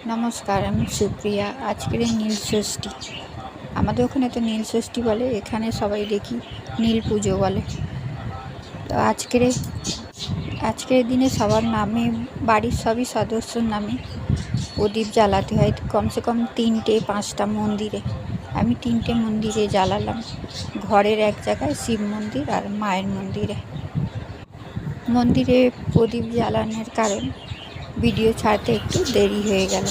নমস্কার, আমি সুপ্রিয়া। আজকের এই নীল ষষ্ঠী, আমাদের ওখানে তো নীল ষষ্ঠী বলে, এখানে সবাই দেখি নীল পুজো বলে। তো আজকের দিনে সবার নামে, বাড়ির সবই সদস্যর নামে প্রদীপ জ্বালাতে হয়, কমসে কম 3-5টা মন্দিরে। আমি 3টে মন্দিরে জ্বালালাম, ঘরের এক জায়গায় শিব মন্দির আর মায়ের মন্দিরে। মন্দিরে প্রদীপ জ্বালানোর কারণ ভিডিও ছাড়তে একটু দেরি হয়ে গেল।